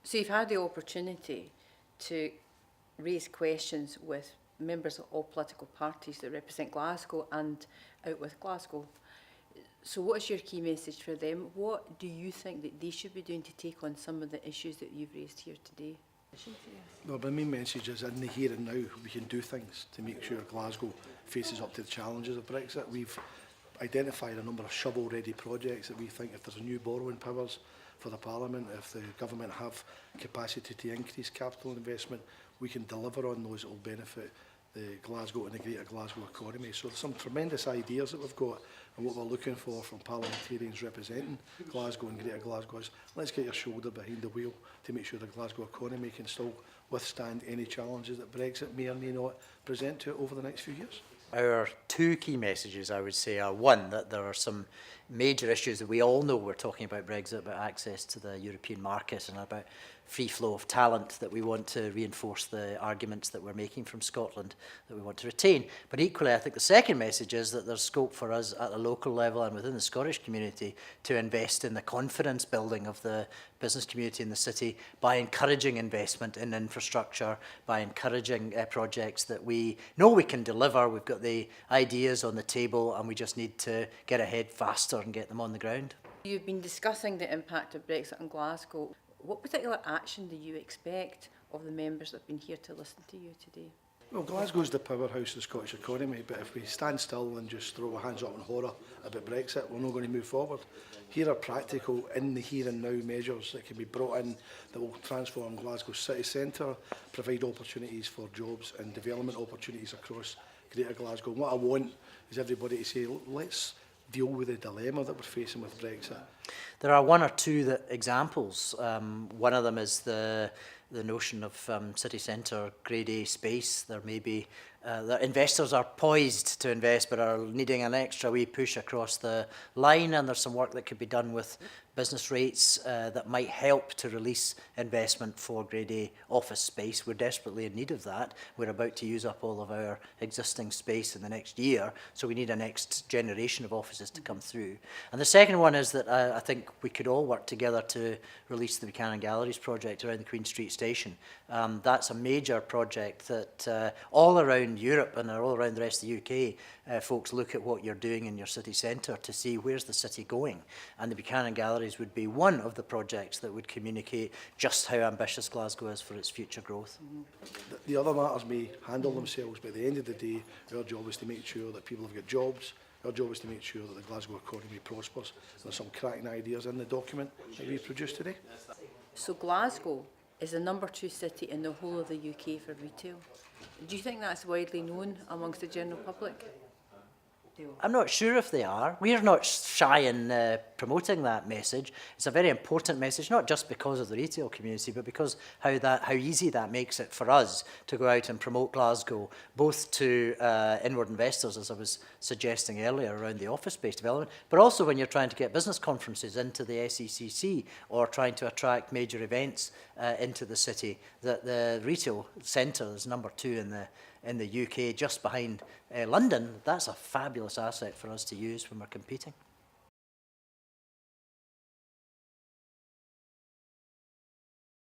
So you've had the opportunity to raise questions with members of all political parties that represent Glasgow and out with Glasgow. So what is your key message for them? What do you think that they should be doing to take on some of the issues that you've raised here today? Well, my main message is in the here and now we can do things to make sure Glasgow faces up to the challenges of Brexit. We've identified a number of shovel-ready projects that we think if there's a new borrowing powers for the Parliament, if the government have capacity to increase capital investment, we can deliver on those that will benefit the Glasgow and the greater Glasgow economy. So there's some tremendous ideas that we've got, and what we're looking for from parliamentarians representing Glasgow and greater Glasgow is let's get your shoulder behind the wheel to make sure the Glasgow economy can still withstand any challenges that Brexit may or may not present to it over the next few years. Our two key messages, I would say, are one, that there are some major issues that we all know we're talking about Brexit, about access to the European market and about free flow of talent, that we want to reinforce the arguments that we're making from Scotland that we want to retain. But equally, I think the second message is that there's scope for us at a local level and within the Scottish community to invest in the confidence building of the business community in the city by encouraging investment in infrastructure, by encouraging projects that we know we can deliver. We've got the ideas on the table and we just need to get ahead faster and get them on the ground. You've been discussing the impact of Brexit on Glasgow. What particular action do you expect of the members that have been here to listen to you today? Well, Glasgow's the powerhouse of the Scottish economy, but if we stand still and just throw our hands up in horror about Brexit, we're not going to move forward. Here are practical, in the here and now measures that can be brought in that will transform Glasgow city centre, provide opportunities for jobs and development opportunities across greater Glasgow. And what I want is everybody to say, let's deal with the dilemma that we're facing with Brexit. There are one or two examples. One of them is the notion of city centre Grade A space. There may be the investors are poised to invest but are needing an extra wee push across the line, and there's some work that could be done with business rates that might help to release investment for Grade A office space. We're desperately in need of that. We're about to use up all of our existing space in the next year, so we need a next generation of offices to come through. And the second one is that I think we could all work together to release the Buchanan Galleries project around the Queen Street Station. That's a major project that all around Europe and all around the rest of the UK, folks look at what you're doing in your city centre to see where's the city going. And the Buchanan Galleries would be one of the projects that would communicate just how ambitious Glasgow is for its future growth. The other matters may handle themselves, but at the end of the day, our job is to make sure that people have got jobs. Our job is to make sure that the Glasgow economy prospers. There's some cracking ideas in the document that we produced today. So Glasgow is the #2 city in the whole of the UK for retail. Do you think that's widely known amongst the general public? I'm not sure if they are. We're not shy in promoting that message. It's a very important message, not just because of the retail community, but because how easy that makes it for us to go out and promote Glasgow, both to inward investors, as I was suggesting earlier, around the office-based development, but also when you're trying to get business conferences into the SECC or trying to attract major events into the city, that the retail centre is #2 in the UK, just behind London. That's a fabulous asset for us to use when we're competing.